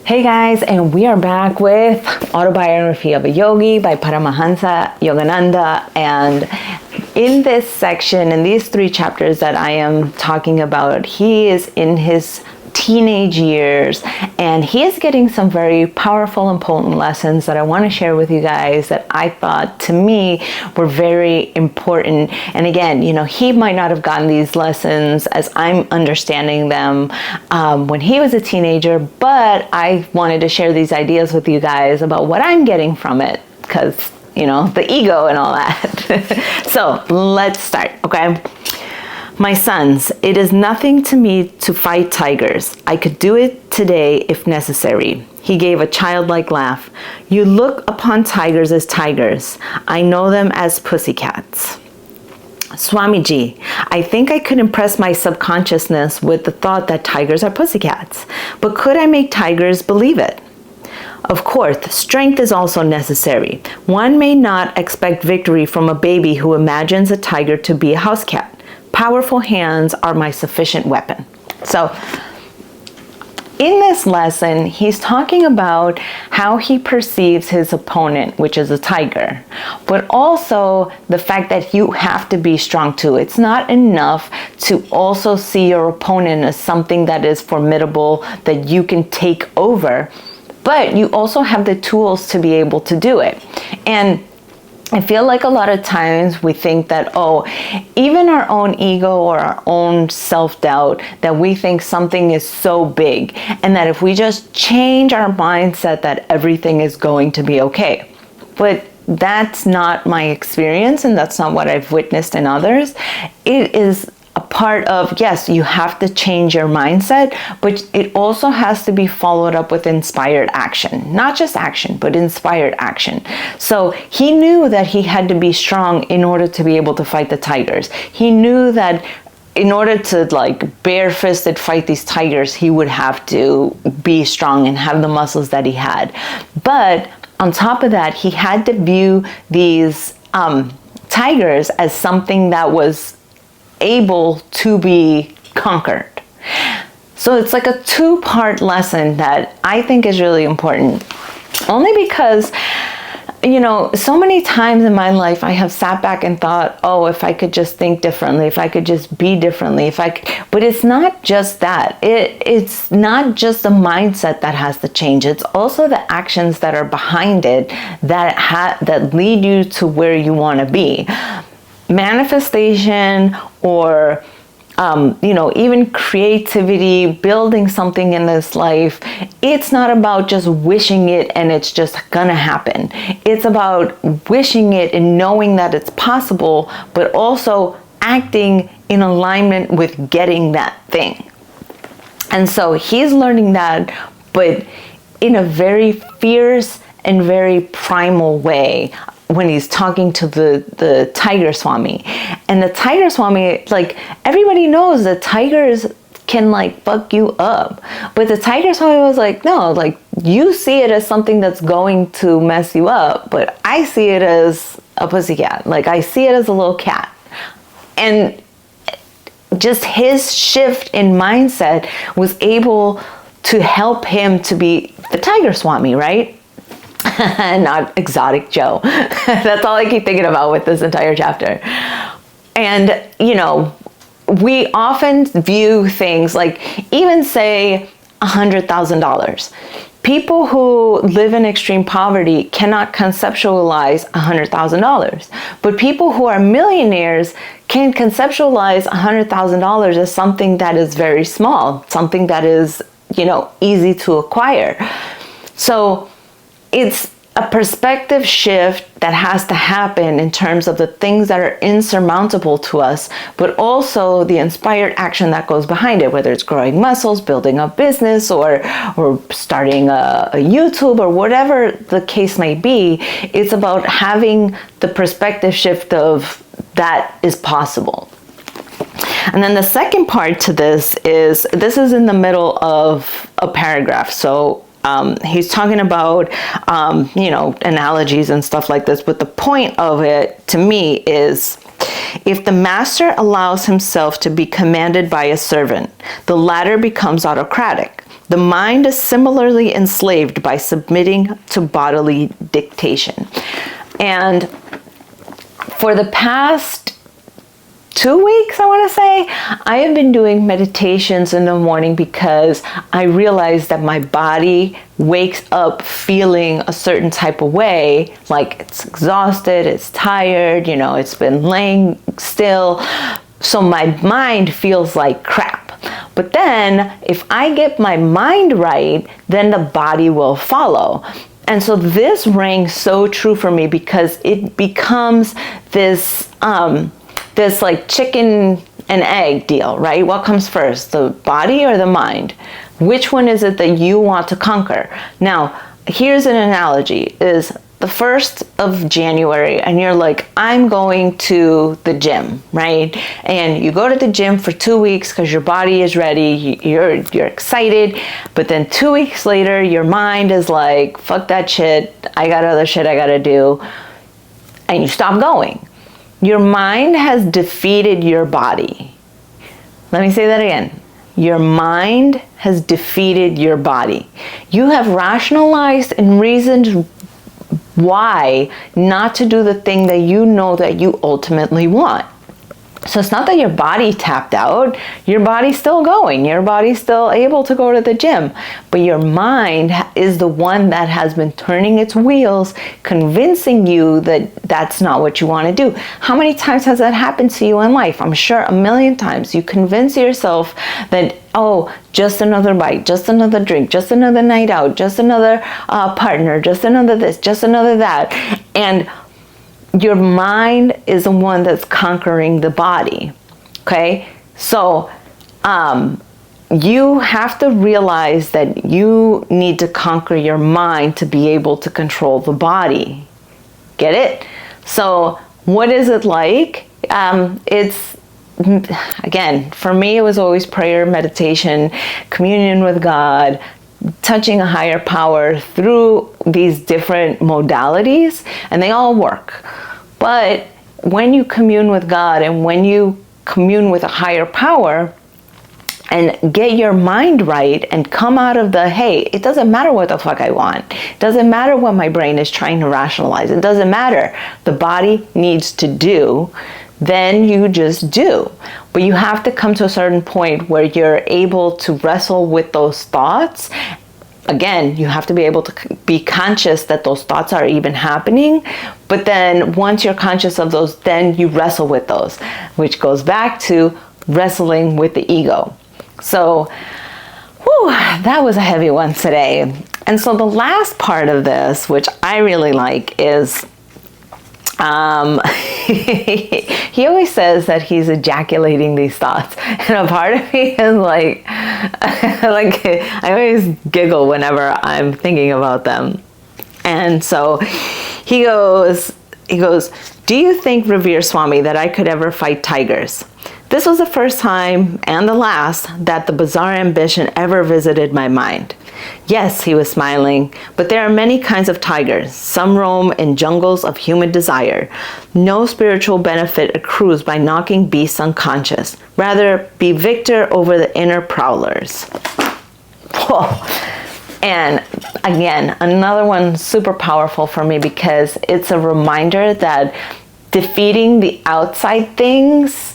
Hey guys, and we are back with Autobiography of a Yogi by Paramahansa, Yogananda. And in this section, in these 3 chapters that I am talking about, he is in his teenage years and he is getting some very powerful and potent lessons that I want to share with you guys that I thought to me were very important. And again, he might not have gotten these lessons as I'm understanding them when he was a teenager, but I wanted to share these ideas with you guys about what I'm getting from it because, the ego and all that. So let's start, okay? My sons, it is nothing to me to fight tigers. I could do it today if necessary. He gave a childlike laugh. You look upon tigers as tigers. I know them as pussycats. Swamiji, I think I could impress my subconsciousness with the thought that tigers are pussycats. But could I make tigers believe it? Of course, strength is also necessary. One may not expect victory from a baby who imagines a tiger to be a house cat. Powerful hands are my sufficient weapon. So in this lesson, he's talking about how he perceives his opponent, which is a tiger, but also the fact that you have to be strong too. It's not enough to also see your opponent as something that is formidable, that you can take over, but you also have the tools to be able to do it. And I feel like a lot of times we think that, even our own ego or our own self-doubt, that we think something is so big and that if we just change our mindset that everything is going to be okay. But that's not my experience and that's not what I've witnessed in others. It is a part of, yes, you have to change your mindset, but it also has to be followed up with inspired action. Not just action, but inspired action. So he knew that he had to be strong in order to be able to fight the tigers. He knew that in order to bare-fisted fight these tigers, he would have to be strong and have the muscles that he had. But on top of that, he had to view these tigers as something that was able to be conquered. So it's like a 2-part lesson that I think is really important. Only because, so many times in my life I have sat back and thought, if I could just think differently, if I could just be differently, but it's not just that. It's not just the mindset that has to change. It's also the actions that are behind it that lead you to where you want to be. Manifestation or even creativity, building something in this life, it's not about just wishing it and it's just gonna happen. It's about wishing it and knowing that it's possible, but also acting in alignment with getting that thing. And so he's learning that, but in a very fierce and very primal way, when he's talking to the tiger swami. And the tiger swami, everybody knows that tigers can fuck you up. But the tiger swami was like, no, you see it as something that's going to mess you up, but I see it as a pussycat. I see it as a little cat. And just his shift in mindset was able to help him to be the tiger swami, right? Not exotic Joe. That's all I keep thinking about with this entire chapter. And, we often view things even say $100,000. People who live in extreme poverty cannot conceptualize $100,000. But people who are millionaires can conceptualize $100,000 as something that is very small, something that is, easy to acquire. So it's a perspective shift that has to happen in terms of the things that are insurmountable to us, but also the inspired action that goes behind it, whether it's growing muscles, building a business, or starting a YouTube, or whatever the case may be. It's about having the perspective shift of that is possible. And then the second part to this is in the middle of a paragraph. So he's talking about, analogies and stuff like this. But the point of it to me is If the master allows himself to be commanded by a servant, the latter becomes autocratic. The mind is similarly enslaved by submitting to bodily dictation. And for the past 2 weeks, I want to say, I have been doing meditations in the morning because I realize that my body wakes up feeling a certain type of way, like it's exhausted, it's tired, it's been laying still. So my mind feels like crap. But then if I get my mind right, then the body will follow. And so this rang so true for me because it becomes this like chicken and egg deal, right? What comes first, the body or the mind? Which one is it that you want to conquer? Now, here's an analogy, is the 1st of January and you're like, I'm going to the gym, right? And you go to the gym for 2 weeks because your body is ready, you're excited, but then 2 weeks later, your mind is like, fuck that shit, I got other shit I gotta do, and you stop going. Your mind has defeated your body. Let me say that again. Your mind has defeated your body. You have rationalized and reasoned why not to do the thing that you know that you ultimately want. So it's not that your body tapped out, your body's still going, your body's still able to go to the gym, but your mind is the one that has been turning its wheels, convincing you that that's not what you want to do. How many times has that happened to you in life? I'm sure 1,000,000 times. You convince yourself that, oh, just another bite, just another drink, just another night out, just another partner, just another this, just another that. And your mind is the one that's conquering the body, okay? So you have to realize that you need to conquer your mind to be able to control the body. Get it? So what is it like? It's, again, for me, it was always prayer, meditation, communion with God, touching a higher power through these different modalities, and they all work. But when you commune with God and when you commune with a higher power and get your mind right and come out of the, hey, it doesn't matter what the fuck I want. It doesn't matter what my brain is trying to rationalize. It doesn't matter. The body needs to do. Then you just do. But you have to come to a certain point where you're able to wrestle with those thoughts. Again, you have to be able to be conscious that those thoughts are even happening. But then once you're conscious of those, then you wrestle with those, which goes back to wrestling with the ego. So, that was a heavy one today. And so the last part of this, which I really like, is he always says that he's ejaculating these thoughts, and a part of me is like, I always giggle whenever I'm thinking about them. And so he goes, do you think, Revere Swami, that I could ever fight tigers? This was the first time and the last that the bizarre ambition ever visited my mind. Yes, he was smiling, but there are many kinds of tigers. Some roam in jungles of human desire. No spiritual benefit accrues by knocking beasts unconscious. Rather, be victor over the inner prowlers. Whoa. And again, another one super powerful for me because it's a reminder that defeating the outside things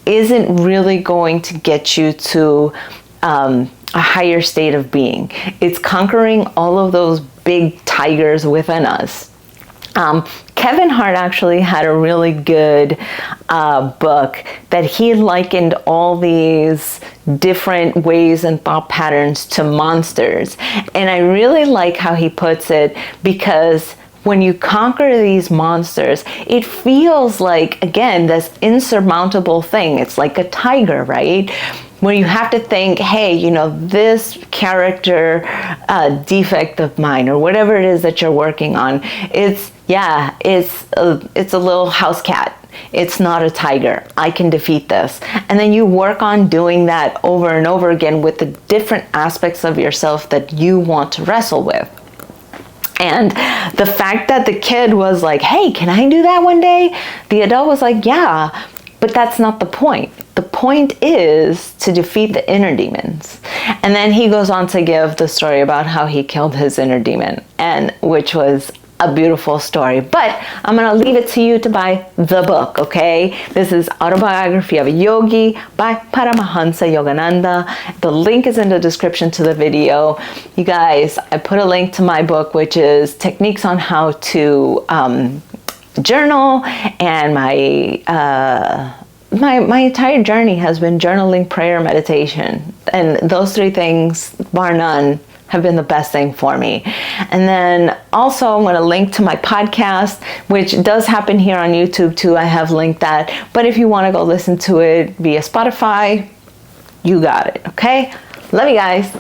isn't really going to get you to a higher state of being. It's conquering all of those big tigers within us. Kevin Hart actually had a really good book that he likened all these different ways and thought patterns to monsters. And I really like how he puts it, because when you conquer these monsters, it feels like, again, this insurmountable thing. It's like a tiger, right? Where you have to think, hey, this character defect of mine, or whatever it is that you're working on, it's a little house cat. It's not a tiger. I can defeat this. And then you work on doing that over and over again with the different aspects of yourself that you want to wrestle with. And the fact that the kid was like, hey, can I do that one day? The adult was like, yeah, But that's not the point. The point is to defeat the inner demons. And then he goes on to give the story about how he killed his inner demon, and which was a beautiful story. But I'm going to leave it to you to buy the book, okay? This is Autobiography of a Yogi by Paramahansa Yogananda. The link is in the description to the video. You guys, I put a link to my book, which is Techniques on How to Journal, and my entire journey has been journaling, prayer, meditation, and those three things, bar none, have been the best thing for me. And then also I'm going to link to my podcast, which does happen here on YouTube too. I have linked that, but if you want to go listen to it via Spotify, you got it. Okay, love you guys.